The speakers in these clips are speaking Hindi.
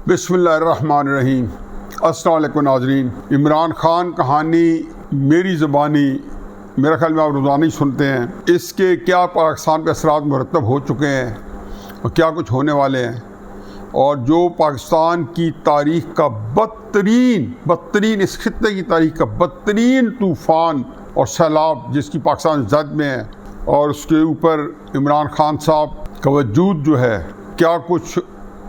बिस्मिल्लाहिर्रहमानिर्रहीम। अस्सलाम वालेकुम नाज़रीन। इमरान खान कहानी मेरी ज़बानी, मेरा ख्याल में आप रोज़ाना ही सुनते हैं। इसके क्या पाकिस्तान पे असरात मुरतब हो चुके हैं और क्या कुछ होने वाले हैं, और जो पाकिस्तान की तारीख़ का बदतरीन इस खित्ते की तारीख़ का बदतरीन तूफ़ान और सैलाब जिसकी पाकिस्तान जद में है, और उसके ऊपर इमरान खान साहब का वजूद जो है, क्या कुछ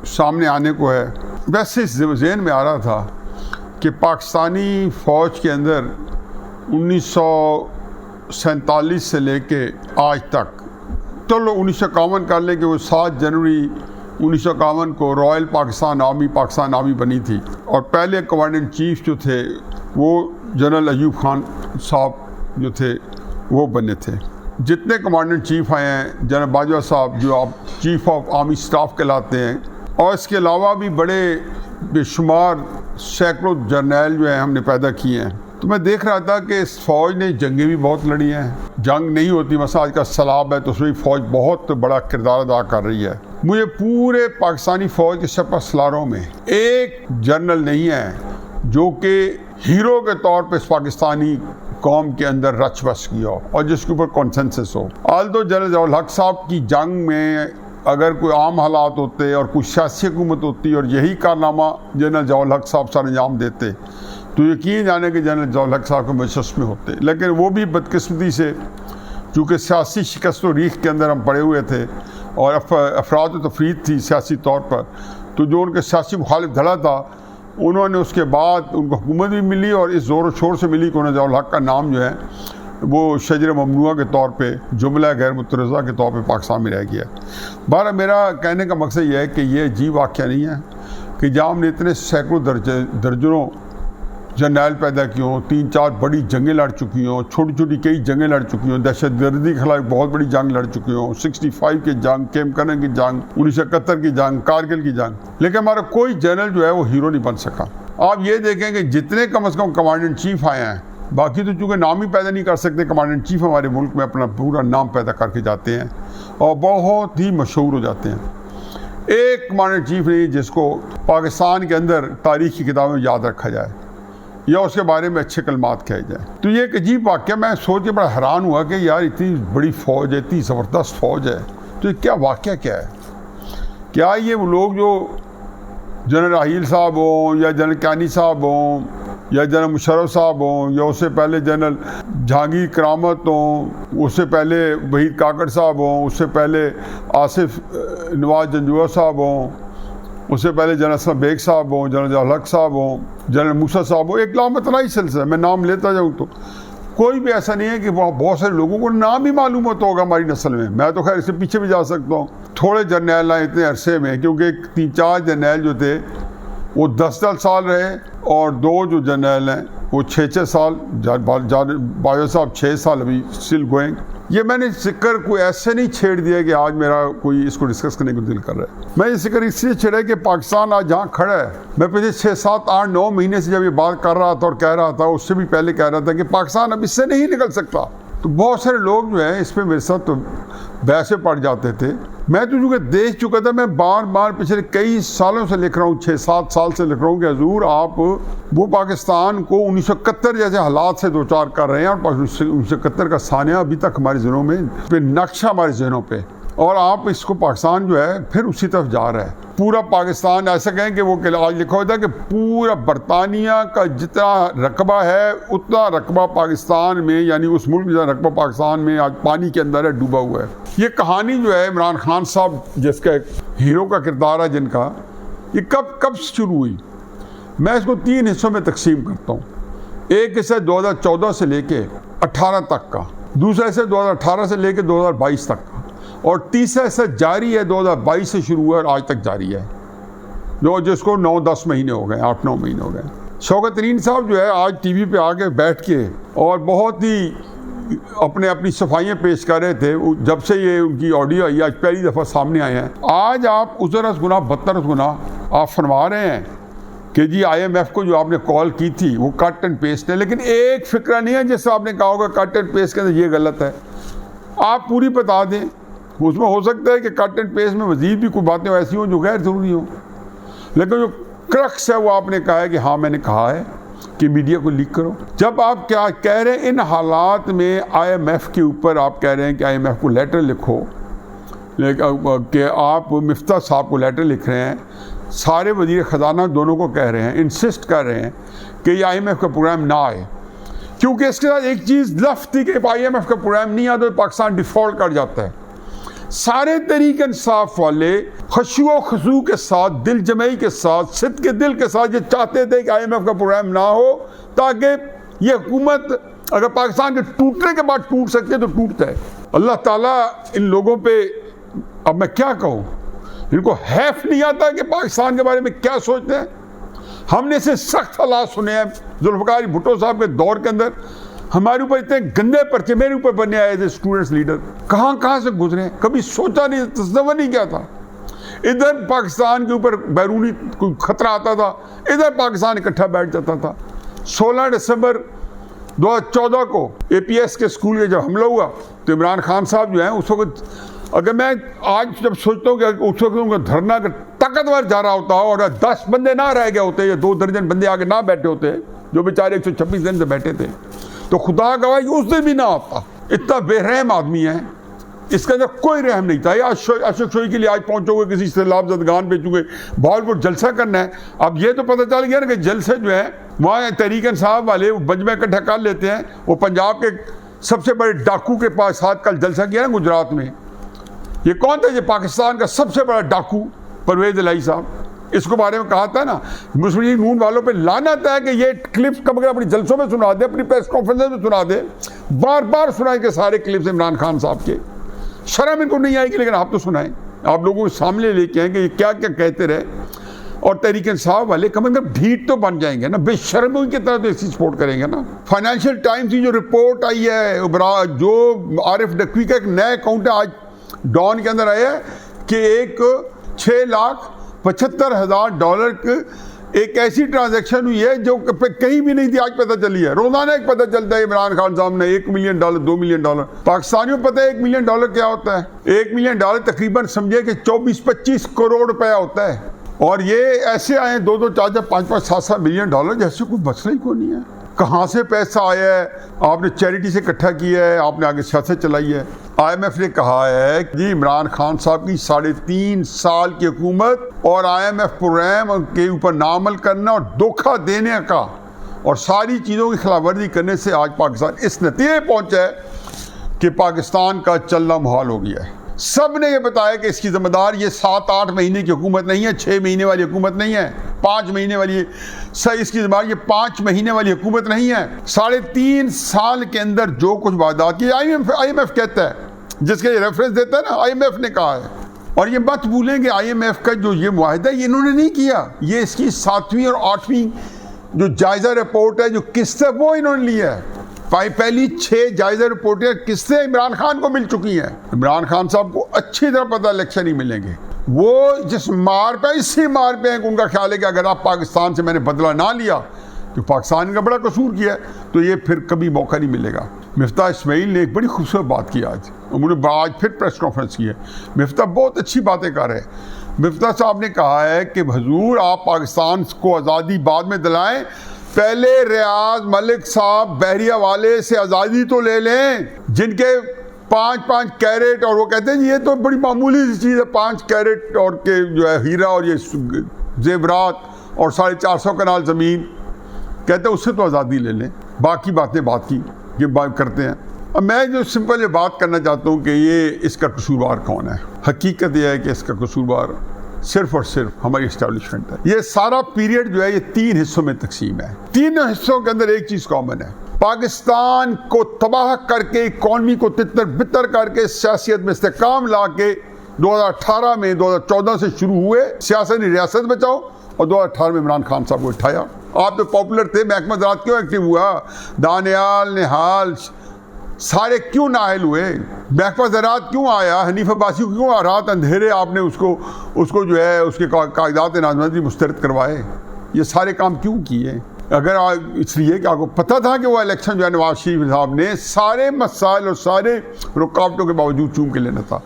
सामने आने को है। वैसे इस ज़हन में आ रहा था कि पाकिस्तानी फ़ौज के अंदर 1947 से लेके आज तक, चलो 1951 कर लें कि वो 7 जनवरी 1951 को रॉयल पाकिस्तान आर्मी बनी थी, और पहले कमांडर इन चीफ जो थे वो जनरल अयूब खान साहब जो थे वो बने थे। जितने कमांडर इन चीफ आए हैं, जनरल बाजवा साहब जो आप चीफ ऑफ आर्मी स्टाफ कहलाते हैं, और इसके अलावा भी बड़े बेशुमार सैकड़ों जर्नैल जो हैं हमने पैदा किए हैं। तो मैं देख रहा था कि इस फ़ौज ने जंगें भी बहुत लड़ी हैं। जंग नहीं होती, मसा आज का सैलाब है तो उसमें फ़ौज बहुत बड़ा किरदार अदा कर रही है। मुझे पूरे पाकिस्तानी फ़ौज के सपा सलारों में एक जनरल नहीं है जो कि हीरो के तौर पर इस पाकिस्तानी कौम के अंदर रच बस किया हो और जिसके ऊपर कॉन्सेंसस हो। आल्दो जनरल जवाहर हक साहब की जंग में अगर कोई आम हालात होते और कुछ सियासी हुकूमत होती और यही कारनामा जनरल जवाहर हक साहब सर अंजाम देते तो यकीन जाने कि जनरल जवाहर हक साहब के मजलिस में होते। लेकिन वो भी बदकिस्मती से, चूँकि सियासी शिकस्त व रीख के अंदर हम पड़े हुए थे और अफराद तफरीद थी सियासी तौर पर, तो जो उनके सियासी मुखालिफ धड़ा था उन्होंने उसके बाद उनको हुकूमत भी मिली और इस ज़ोर शोर से मिली कि उन्हें जवाहर हक का नाम जो है वो शजर ममनुआ के तौर पे, जुमला गैर मुतरज़ा के तौर पे पाकिस्तान में रह गया। बारह मेरा कहने का मकसद यह है कि ये अजीब वाक़या नहीं है कि जहाँ हमने इतने सैकड़ों दर्जनों जर्नैल पैदा किए हों, 3-4 बड़ी जंगें लड़ चुकी हों, छोटी छोटी कई जंगें लड़ चुकी हों, दहशतगर्दी के खिलाफ बहुत बड़ी जंग लड़ चुकी हों, 65 की जंग, कैम्प करने की जंग, 1971 की जंग, कारगिल की जंग, लेकिन हमारा कोई जनरल जो है वो हीरो नहीं बन सका। आप ये देखें कि जितने कम अज़ कम कमांडर इन चीफ आए हैं, बाकी तो चूँकि नाम ही पैदा नहीं कर सकते, कमांडर इन चीफ हमारे मुल्क में अपना पूरा नाम पैदा करके जाते हैं और बहुत ही मशहूर हो जाते हैं। एक कमांडर इन चीफ नहीं जिसको पाकिस्तान के अंदर तारीख़ की किताबों में याद रखा जाए या उसके बारे में अच्छे कलमात कहे जाए। तो ये एक अजीब वाक़या, मैं सोच के बड़ा हैरान हुआ कि यार इतनी बड़ी फ़ौज है, इतनी ज़बरदस्त फ़ौज है, तो ये क्या वाक़या क्या है? क्या ये वो लोग जो जनरल राहील साहब हों या जनरल कानी साहब हों या जनरल मुशर्रफ साहब हों या उससे पहले जनरल जहांगीर करामत हों, उससे पहले वहीद काकड़ साहब हों, उससे पहले आसिफ नवाज जंजुआ साहब हों, उससे पहले जनरल असलम बेग साहब हों, जनरल जवाहर हक साहब हों, जनरल मूसा साहब हों, एक लामतनाई सिलसिला, मैं नाम लेता जाऊँ तो कोई भी ऐसा नहीं है कि वहाँ बहुत सारे लोगों को नाम ही मालूम होता होगा हमारी नस्ल में। मैं तो खैर इससे पीछे भी जा सकता हूँ, थोड़े जर्नैल आए इतने अरसे में, क्योंकि 3-4 जर्नैल जो थे वो 10-10 साल रहे और 2 जो जर्नैल हैं वो 6-6 साल, बाजवा साहब 6 साल अभी स्टिल गोइंग। ये मैंने जिक्र कोई ऐसे नहीं छेड़ दिया कि आज मेरा कोई इसको डिस्कस करने को दिल कर रहा है। मैं ये जिक्र इसलिए छेड़ा कि पाकिस्तान आज जहाँ खड़ा है, मैं पिछले 6-7-8-9 महीने से जब ये बात कर रहा था और कह रहा था, उससे भी पहले कह रहा था कि पाकिस्तान अब इससे नहीं निकल सकता। तो बहुत सारे लोग जो हैं इस पर मेरे साथ तो बहसे पड़ जाते थे। मैं तो चूँकि देख चुका था, मैं बार बार पिछले कई सालों से लिख रहा हूँ, 6-7 साल से लिख रहा हूँ कि हजूर आप वो पाकिस्तान को 1971 जैसे हालात से दो चार कर रहे हैं, और 1971 का सानिया अभी तक हमारे जहनों में पे नक्शा हमारे जहनों पे, और आप इसको पाकिस्तान जो है फिर उसी तरफ जा रहा है। पूरा पाकिस्तान, ऐसा कहें कि वो आज लिखा होता है कि पूरा बरतानिया का जितना रकबा है उतना रकबा पाकिस्तान में, यानी उस मुल्क का रकबा पाकिस्तान में आज पानी के अंदर है, डूबा हुआ है। ये कहानी जो है इमरान खान साहब जिसका एक हीरो का किरदार है जिनका, ये कब शुरू हुई? मैं इसको 3 हिस्सों में तकसीम करता हूँ। एक हिस्सा 2014 से लेके 18 तक का, दूसरा हिस्सा 2018 से लेके 2022 तक का, और तीसरा हिस्सा जारी है 2022 से शुरू हुआ और आज तक जारी है, जो जिसको 9-10 महीने हो गए, 8-9 महीने हो गए। शौकत तरीन साहब जो है आज टीवी पे आके बैठ के और बहुत ही अपनी सफाइयाँ पेश कर रहे थे, जब से ये उनकी ऑडियो आई आज पहली दफ़ा सामने आए हैं। आज आप उज़रस गुनाह बदतर गुनाह आप फरमा रहे हैं कि जी IMF को जो आपने कॉल की थी वो कट एंड पेस्ट है, लेकिन एक फिक्रा नहीं है जिससे आपने कहा होगा कट एंड पेस्ट के अंदर ये गलत है। आप पूरी बता दें, उसमें हो सकता है कि कट एंड पेस्ट में मज़ीद भी कोई बातें ऐसी हों जो गैर ज़रूरी हों, लेकिन जो क्रक्स है वो आपने कहा है कि हाँ मैंने कहा है कि मीडिया को लीक करो। जब आप क्या कह रहे हैं इन हालात में IMF के ऊपर आप कह रहे हैं कि IMF को लेटर लिखो, कि आप मिफ्ता साहब को लेटर लिख रहे हैं, सारे वज़ीर ख़जाना दोनों को कह रहे हैं, इंसिस्ट कर रहे हैं कि ये IMF का प्रोग्राम ना आए, क्योंकि इसके साथ एक चीज़ लफ्ज़ थी कि IMF का प्रोग्राम नहीं आता तो पाकिस्तान डिफ़ॉल्ट कर जाता है। सारे तहरीक इंसाफ वाले खशू खशू के साथ, दिल जमई के साथ, सिद्ध के दिल के साथ ये चाहते थे कि IMF का प्रोग्राम ना हो, ताकि ये हुकूमत अगर पाकिस्तान के टूटने के बाद टूट सकते तो टूट जाए। अल्लाह ताला इन लोगों पे, अब मैं क्या कहूँ, इनको हैफ नहीं आता कि पाकिस्तान के बारे में क्या सोचते हैं। हमने से सख्त हालात सुने हैं जुल्फ़िकार भुट्टो साहब के दौर के अंदर, हमारे ऊपर इतने गंदे पर्चे मेरे ऊपर बनने आए थे स्टूडेंट्स लीडर, कहाँ से गुजरे हैं, कभी सोचा नहीं, तस्वर नहीं किया था। इधर पाकिस्तान के ऊपर बैरूनी कोई खतरा आता था, इधर पाकिस्तान इकट्ठा बैठ जाता था। 16 दिसंबर 2014 को APS के स्कूल के जब हमला हुआ तो इमरान खान साहब जो हैं उस वक्त, अगर मैं आज जब सोचता हूँ कि उस वक्त उनका धरना ताकतवर जा रहा होता और 10 बंदे ना रह गए होते या 2 दर्जन बंदे आगे ना बैठे होते जो बेचारे 126 दिन से बैठे थे, तो खुदा गवाह कि उस दिन भी ना आता। इतना बेरहम आदमी है, इसके अंदर कोई रहम नहीं था। अशोक शोई के लिए आज पहुंचोगे, किसी सैलाब ज़दगान बेचोगे, बहावलपुर जलसा करना है। अब ये तो पता चल गया ना कि जलसे जो है वहाँ तहरीक इंसाफ वाले बजमा इकट्ठा कर लेते हैं। वो पंजाब के सबसे बड़े डाकू के पास साथ कल जलसा किया ना गुजरात में। ये कौन था? ये पाकिस्तान का सबसे बड़ा डाकू परवेज इलाही साहब। इसको बारे में कहा था ना, मुस्लिम लीग नून वालों पे लानत है कि ये क्लिप्स कब अगर अपनी जलसों में सुना दे, अपनी प्रेस कॉन्फ्रेंस में सुना दे, बार बार सुनाए के सारे क्लिप्स इमरान खान साहब के। शर्म इनको नहीं आएगी, लेकिन आप तो सुनाएं, आप लोगों के सामने लेके आएंगे ये क्या क्या कहते रहे। और तहरीक इंसाफ वाले कम से कम ढीठ तो बन जाएंगे ना, बेशर्मों की तरह तो इसकी सपोर्ट करेंगे ना। फाइनेंशियल टाइम्स की जो रिपोर्ट आई है, जो आरिफ नकवी का एक नया अकाउंट है आज डॉन के अंदर आया है कि एक $6,75,000 एक ऐसी ट्रांजैक्शन हुई है जो कहीं भी नहीं थी, आज पता चली है। रोजाना एक पता चलता है इमरान खान साहब ने $1 मिलियन, $2 मिलियन। पाकिस्तानियों को पता है $1 मिलियन क्या होता है? $1 मिलियन तकरीबन समझे कि 24-25 करोड़ रुपया होता है। और ये ऐसे आए 2-2, 4-4, 5-5, $7-7 मिलियन, जैसे कोई मसला ही कोई नहीं है। कहाँ से पैसा आया है? आपने चैरिटी से इकट्ठा किया है, आपने आगे सियासत चलाई है। IMF ने कहा है कि इमरान खान साहब की 3.5 साल की हुकूमत और IMF प्रोग्राम के ऊपर नाअमल करना और धोखा देने का और सारी चीज़ों की खिलाफवर्जी करने से आज पाकिस्तान इस नतीजे पहुंचा है कि पाकिस्तान का चलना मुहाल हो गया है। सब ने ये बताया कि इसकी जिम्मेदार ये 7-8 महीने की हुकूमत नहीं है, 6 महीने वाली हुकूमत नहीं है, 5 महीने वाली सही इसकी जिम्मेदार ये 5 महीने वाली हुकूमत नहीं है। 3.5 साल के अंदर जो कुछ वायदात की IMF कहता है, जिसके रेफरेंस देता है ना, IMF ने कहा है। और ये मत भूलेंगे IMF का जो ये मुआहदा ये इन्होंने नहीं किया, ये इसकी 7वीं और 8वीं जो जायजा रिपोर्ट है, जो किस्त है, वो इन्होंने लिया है। पहली 6 जायजा रिपोर्टें किस्सें इमरान खान को मिल चुकी हैं। इमरान खान साहब को अच्छी तरह पता इलेक्शन ही मिलेंगे। वो जिस मार पे, इसी मार पे है कि उनका ख्याल है कि अगर आप पाकिस्तान से मैंने बदला ना लिया तो पाकिस्तान का बड़ा कसूर किया तो ये फिर कभी मौका नहीं मिलेगा। मिफ्ता इस्माइल ने एक बड़ी खूबसूरत बात की आज, उन्होंने आज फिर प्रेस कॉन्फ्रेंस की है। मिफ्ता बहुत अच्छी बातें कर रहे हैं। मिफ्ता साहब ने कहा है कि हुजूर आप पाकिस्तान को आज़ादी बाद में दिलाएं, पहले रियाज मलिक साहब बहरिया वाले से आज़ादी तो ले लें, जिनके 5-5 कैरेट, और वो कहते हैं ये तो बड़ी मामूली सी चीज़ है, 5 कैरेट और के जो है हीरा और ये जेवरात और 450 कनाल ज़मीन, कहते हैं उससे तो आज़ादी ले लें। बाकी बातें बात की ये बात करते हैं। अब मैं जो सिंपल ये बात करना चाहता हूँ कि ये इसका कसूरवार कौन है। हकीकत यह है कि इसका कसूरवार सिर्फ और सिर्फ हमारी एस्टेब्लिशमेंट है। ये सारा पीरियड जो है ये 3 हिस्सों में तकसीम है। 3 हिस्सों के अंदर एक चीज़ कॉमन है, पाकिस्तान को तबाह करके, इकॉनमी को तितर बितर करके, सियासत में इस्तेकाम ला के 2018 में 2014 से शुरू हुए सियासत रियासत बचाओ और 2018 में इमरान खान साहब को उठाया। आप तो पॉपुलर थे, महकमा ज़राअत क्यों एक्टिव हुआ, दानियाल निहाल सारे क्यों नाअहल हुए, महकमा ज़राअत क्यों आया, हनीफ अब्बासी को क्यों रात अंधेरे आपने उसको जो है उसके कागजात नामजदगी मुस्तरद करवाए, ये सारे काम क्यों किए? अगर इसलिए कि आपको पता था कि वो इलेक्शन जो है नवाज शरीफ साहब ने सारे मसाइल और सारे रुकावटों के बावजूद चूम के लेना था,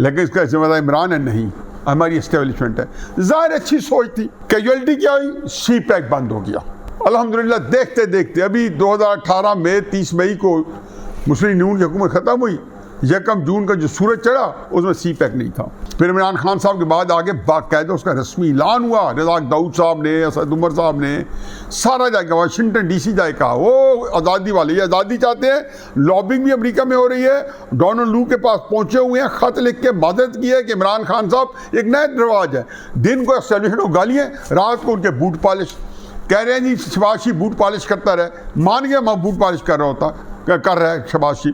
लेकिन इसका जिम्मेदार इमरान है नहीं। हमारी एस्टेब्लिशमेंट है। ज़ाहिर अच्छी सोच थी। कैजुअलिटी क्या हुई? सी पैक बंद हो गया। अल्हम्दुलिल्लाह देखते देखते अभी 2018 में 30 मई को मुस्लिम लीग की हुकूमत ख़त्म हुई, 1 जून का जो सूरज चढ़ा उसमें सी पैक नहीं था। फिर इमरान खान साहब के बाद आगे बाकायदा उसका रस्मी ऐलान हुआ। रज़ाक दाऊद साहब ने, असद उमर साहब ने सारा जाएगा, वाशिंगटन DC जाएगा। वो आज़ादी वाले, ये आज़ादी चाहते हैं। लॉबिंग भी अमेरिका में हो रही है। डोनाल्ड लू के पास पहुंचे हुए हैं, ख़त लिख के मदद की है कि इमरान खान साहब, एक नया रिवाज है, दिन को एस्टेब्लिशमेंट को गालियाँ, रात को उनके बूट पॉलिश। कह रहे हैं जी शबाशी बूट पॉलिश करता रहे। मान गया मैं बूट पॉलिश कर रहा होता, कर रहा है शबाशी।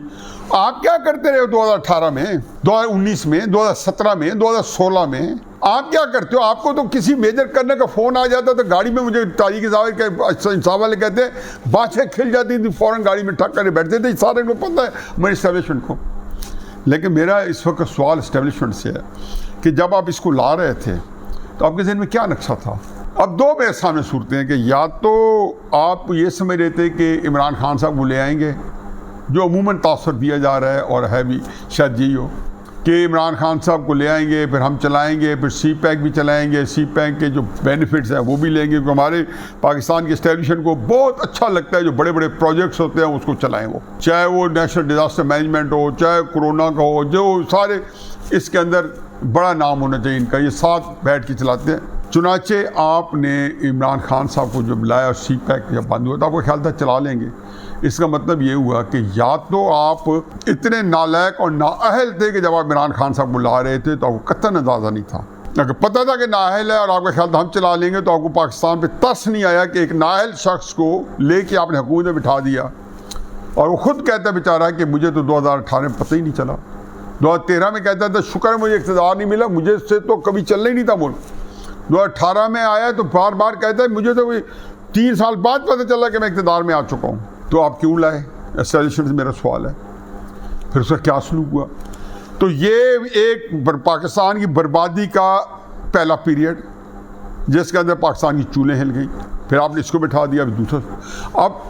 आप क्या करते रहे हो 2018 में, 2019 में, 2017 में, 2016 में? आप क्या करते हो? आपको तो किसी मेजर करने का फोन आ जाता तो गाड़ी में, मुझे तारीख साहब वाले कहते हैं बातें खिल जाती थी, फौरन गाड़ी में ठक कर बैठते थे। सारे को पता है मेरे इस्टेब्लिशमेंट को। लेकिन मेरा इस वक्त सवाल इस्टेब्लिशमेंट से है कि जब आप इसको ला रहे थे तो आपके जहन में क्या नक्शा था? अब दो मेरे सामने सूरतें हैं कि या तो आप ये समझ रहे थे कि इमरान खान साहब को ले आएंगे, जो अमूमन तासर दिया जा रहा है और है भी शायद यही हो कि इमरान खान साहब को ले आएंगे, फिर हम चलाएंगे, फिर सी पैक भी चलाएंगे, सी पैक के जो बेनिफिट्स हैं वो भी लेंगे, क्योंकि हमारे पाकिस्तान के एस्टेब्लिशमेंट को बहुत अच्छा लगता है जो बड़े बड़े प्रोजेक्ट्स होते हैं उसको चलाएं। वो चाहे वो नेशनल डिज़ास्टर मैनेजमेंट हो, चाहे कोरोना का हो, जो सारे इसके अंदर बड़ा नाम होना चाहिए इनका, ये साथ बैठ के चलाते हैं। चुनाचे आपने इमरान खान साहब को जब लाया, सी पैक जब बंद हुआ तो आपको ख्याल था चला लेंगे। इसका मतलब ये हुआ कि या तो आप इतने नालायक और नाअहल थे कि जब आप इमरान खान साहब को ला रहे थे तो आपको कतई अंदाज़ा नहीं था। अगर पता था कि नाअहल है और आपका ख्याल था हम चला लेंगे, तो आपको पाकिस्तान पे तरस नहीं आया कि एक नाअहल शख्स को लेके आपने हुकूमत में बिठा दिया। और वो खुद कहता बेचारा कि मुझे तो 2018 में पता ही नहीं चला। 2013 में कहता था शुक्र है मुझे इक़्तिदार नहीं मिला, मुझे से तो कभी चलना ही नहीं था मुल्क। 2018 में आया तो बार बार कहता है मुझे तो 3 साल बाद पता चला कि मैं इक़्तिदार में आ चुका हूँ। तो आप क्यों लाए? एस्टेब्लिशमेंट से मेरा सवाल है। फिर उसका क्या सलूक हुआ? तो ये एक पाकिस्तान की बर्बादी का पहला पीरियड जिसके अंदर पाकिस्तान की चूल्हें हिल गई। फिर आपने इसको बिठा दिया, दूसरा अब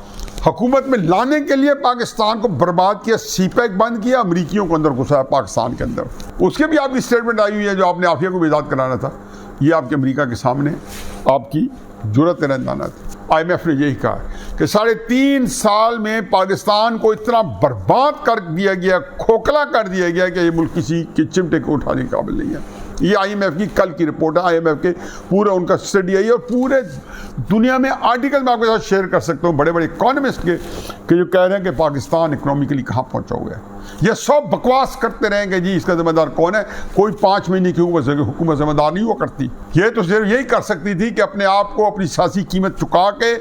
हुकूमत में लाने के लिए पाकिस्तान को बर्बाद किया, सी पैक बंद किया, अमरीकियों को अंदर घुसाया पाकिस्तान के अंदर। उसके भी आपकी स्टेटमेंट आई हुई है जो आपने आफिया को भी आज़ाद कराना था। ये आपके अमेरिका के सामने आपकी जुर्रत रहना थी। IMF ने यही कहा कि 3.5 साल में पाकिस्तान को इतना बर्बाद कर दिया गया, खोखला कर दिया गया कि ये मुल्क किसी के चिमटे को उठाने के काबिल नहीं है। ये IMF की कल की रिपोर्ट है। IMF के पूरा उनका स्टडी आई और पूरे दुनिया में आर्टिकल मैं आपके साथ शेयर कर सकता हूँ बड़े बड़े इकोनॉमिस्ट के कि जो कह रहे हैं कि पाकिस्तान इकोनॉमिकली कहाँ पहुँचा हुआ है। ये सब बकवास करते रहेंगे जी इसका जिम्मेदार कौन है। कोई 5 महीने की हुकूमत जिम्मेदार नहीं हुआ करती। ये तो सिर्फ यही कर सकती थी कि अपने आप को अपनी सियासी कीमत चुका के,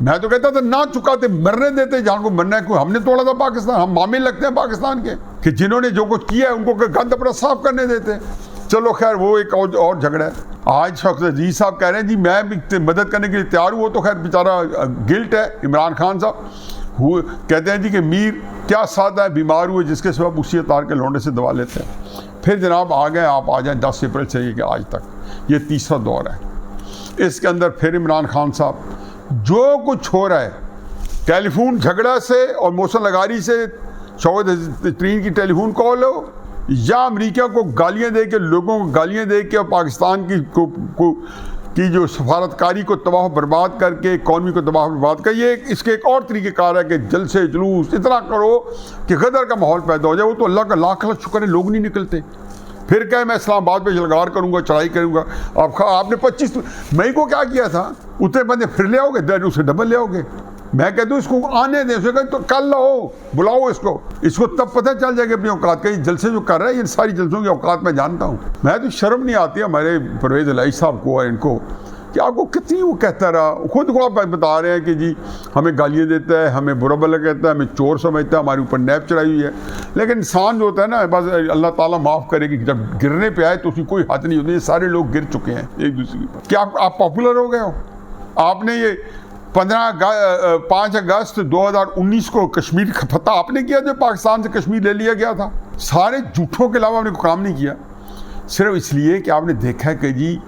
मैं तो कहता था ना चुकाते, मरने देते जहाँ को मरना है। कोई हमने तोड़ा था पाकिस्तान, हम मामे लगते हैं पाकिस्तान के कि जिन्होंने जो कुछ किया है उनको गंद अपना साफ करने देते। चलो खैर वो एक और झगड़ा है। आज शख्स अजीज साहब कह रहे हैं जी मैं भी मदद करने के लिए तैयार हूँ। वो तो खैर बेचारा गिल्ट है इमरान खान साहब। कहते हैं जी कि मीर क्या सादा है, बीमार हुए जिसके सबब उसी तार के लौंडे से दवा लेते हैं। फिर जनाब आ गए, आप आ जाए 10 अप्रैल से कि आज तक ये तीसरा दौर है। इसके अंदर फिर इमरान खान साहब जो कुछ हो रहा है, टेलीफोन झगड़ा से और मौसम लगारी से शौकत तरीन की टेलीफोन कॉल हो, या अमेरिका को गालियाँ दे के, लोगों को गालियाँ दे के और पाकिस्तान की जो सफारतकारी को तबाह बर्बाद करके, इकॉनमी को तबाह बर्बाद कर, ये इसके एक और तरीक़ेकार है कि जलसे जुलूस इतना करो कि गदर का माहौल पैदा हो जाए। वो तो अल्लाह का लाख लाख शुक्र है लोग नहीं निकलते। फिर क्या मैं इस्लामाबाद पे जलगार करूँगा, चढ़ाई करूँगा। आपने 25 मई को क्या किया था? उतने बंदे फिर ले आओगे, देन उसे डबल ले आओगे। मैं कहता हूँ इसको आने दें, उसको तो कल लाओ, बुलाओ इसको तब पता चल जाएगा अपनी औकात का। ये जलसे जो कर रहा है, ये सारी जलसों की औकात मैं जानता हूँ। मैं तो शर्म नहीं आती हमारे परवेज़ इलाही साहब को और इनको कि आपको कितनी वो कहता रहा। खुद को आप बता रहे हैं कि जी हमें गालियाँ देता है, हमें बुरा भला कहता है, हमें चोर समझता है, हमारे ऊपर नैप चढ़ाई हुई है। लेकिन इंसान जो होता है ना, बस अल्लाह ताला माफ़ करेगी, जब गिरने पे आए तो उसकी कोई हद नहीं होती। ये सारे लोग गिर चुके हैं एक दूसरे के ऊपर। क्या आप पॉपुलर हो गए हो? आपने ये 5 अगस्त 2019 को कश्मीर का फतह आपने किया जो पाकिस्तान से कश्मीर ले लिया गया था। सारे झूठों के अलावा आपने कोई काम नहीं किया, सिर्फ इसलिए कि आपने देखा है कि जी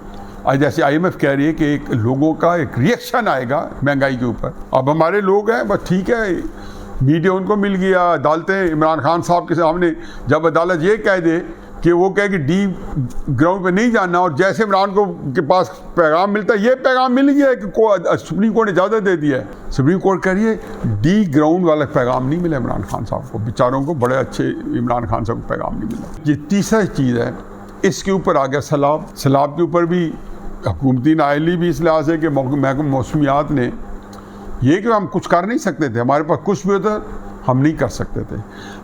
आज जैसे IMF कह रही है कि एक लोगों का एक रिएक्शन आएगा महंगाई के ऊपर। अब हमारे लोग हैं, बस ठीक है, मीडिया उनको मिल गया, अदालतें इमरान खान साहब के सामने जब अदालत ये कह दे कि वो कहे कि डी ग्राउंड पे नहीं जाना, और जैसे इमरान को के पास पैगाम मिलता है, ये पैगाम मिल गया है कि सुप्रीम कोर्ट ने इजाज़त दे दी है। सुप्रीम कोर्ट कह रही है डी ग्राउंड वाला पैगाम नहीं मिला इमरान खान साहब को, बेचारों को बड़े अच्छे इमरान खान साहब को पैगाम नहीं मिला। ये तीसरा चीज़ है, इसके ऊपर आ गया सैलाब। सैलाब के ऊपर भी हुकूमती नाअहली भी इस लिहाज से कि महकमा मौसमियात ने ये कि हम कुछ कर नहीं सकते थे, हमारे पास कुछ भी होता हम नहीं कर सकते थे,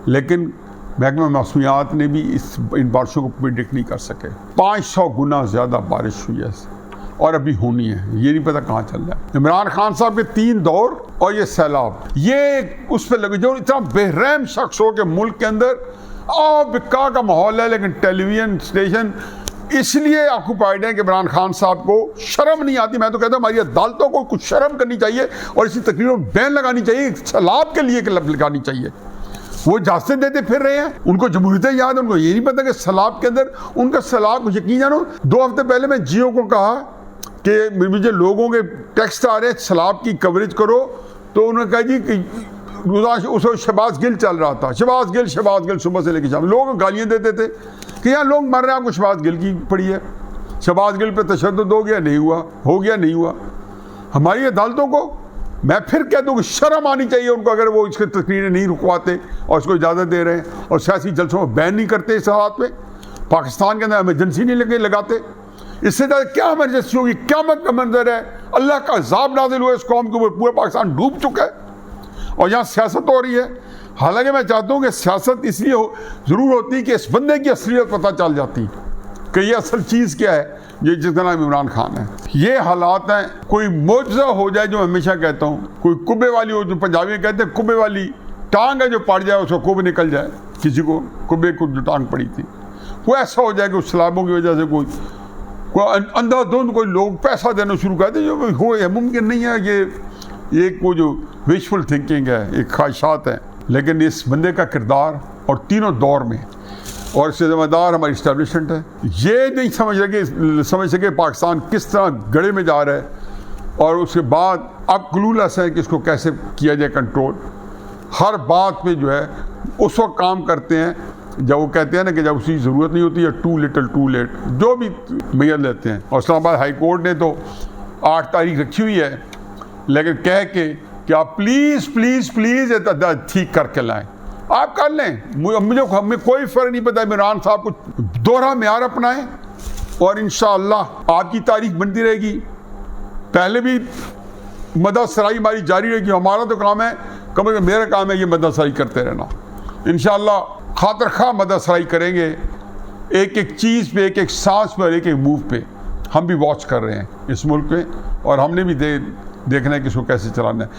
लेकिन महकमा मौसमियात ने भी इन बारिशों को प्रिडिक्ट नहीं कर सके। 500 गुना ज़्यादा बारिश हुई है और अभी होनी है, ये नहीं पता कहाँ चल रहा है। इमरान खान साहब के 3 दौर और ये सैलाब, ये उस पर लगे जो इतना बेरहम शख्स हो के मुल्क के अंदर बिका का माहौल है, लेकिन टेलीविजन स्टेशन इसलिए ऑक्यूपाइड है कि इमरान खान साहब को शर्म नहीं आती। मैं तो कहता हूँ हमारी अदालतों को कुछ शर्म करनी चाहिए और इसी तकरीरों में बैन लगानी चाहिए, सैलाब के लिए लगानी चाहिए। वो इजाजतें देते फिर रहे हैं, उनको जमहूरियत याद है, उनको ये नहीं पता कि सैलाब के अंदर उनका सैलाब, यकीन जानो 2 हफ्ते पहले मैं जियो को कहा कि मुझे लोगों के टेक्स्ट आ रहे हैं सैलाब की कवरेज करो, तो उन्होंने कहा जी कि उस शहबाज गिल चल रहा था, शहबाज गिल सुबह से लेकर शाम लोग गालियाँ देते थे कि यहाँ लोग मर रहे हैं, आपको शहबाज गिल की पड़ी है, शहबाज गिल पे तशद्दुद हो गया नहीं हुआ। हमारी अदालतों को मैं फिर कह दूँ कि शर्म आनी चाहिए उनको, अगर वो इसके तकरीरें नहीं रुकवाते और इसको इजाज़त दे रहे हैं और सियासी जलसों में बैन नहीं करते इस हालात में, पाकिस्तान के अंदर एमरजेंसी नहीं लगाते। इससे ज़्यादा क्या एमरजेंसी होगी? क़यामत का मंजर है, अल्लाह का अज़ाब नाज़िल हुआ इस कौम के ऊपर, पूरा पाकिस्तान डूब चुका है और यहाँ सियासत हो रही है। हालांकि मैं चाहता हूँ कि सियासत इसलिए ज़रूर होती कि इस बंदे की असलियत पता चल जाती कि ये असल चीज़ क्या है, ये जिसका नाम इमरान खान है। ये हालात हैं, कोई मुआवजा हो जाए, जो हमेशा कहता हूँ, कोई कुब्बे वाली हो, जो पंजाबी में कहते हैं कुब्बे वाली टांग है, जो पड़ जाए उसको कुब निकल जाए, किसी को कुब्बे को जो टांग पड़ी थी वो ऐसा हो जाए कि उस सैलाबों की वजह से कोई अंधाधुंध कोई लोग पैसा देना शुरू कर दे, जो हो मुमकिन नहीं है। ये को जो विशफुल थिंकिंग है, एक ख्वाहिशात है, लेकिन इस बंदे का किरदार और तीनों दौर में, और इससे ज़िम्मेदार हमारी इस्टेब्लिशमेंट है, ये नहीं समझ सके पाकिस्तान किस तरह गड़े में जा रहा है, और उसके बाद अब क्लूलेस है कि इसको कैसे किया जाए कंट्रोल। हर बात पे जो है उस वक्त काम करते हैं जब वो कहते हैं ना कि जब उसकी ज़रूरत नहीं होती है, टू लिटल टू लेट, जो भी मेयर लेते हैं। और इस्लामाबाद हाई कोर्ट ने तो 8 तारीख रखी हुई है, लेकिन कह के कि आप प्लीज़ ठीक करके लाएं, आप कर लें, हमें कोई फ़र्क नहीं पड़ता। इमरान साहब को दोहरा मेयार अपनाएं और इंशाअल्लाह आपकी तारीख बनती रहेगी। पहले भी मददसराई हमारी जारी रहेगी, हमारा तो काम है, कम से कम मेरा काम है ये मददसराई करते रहना। इंशाअल्लाह खातर खा मददसराई करेंगे, एक एक चीज़ पे, एक एक सांस पर, एक एक मूव पे हम भी वॉच कर रहे हैं इस मुल्क में, और हमने भी देखना है कि इसको कैसे चलाना है।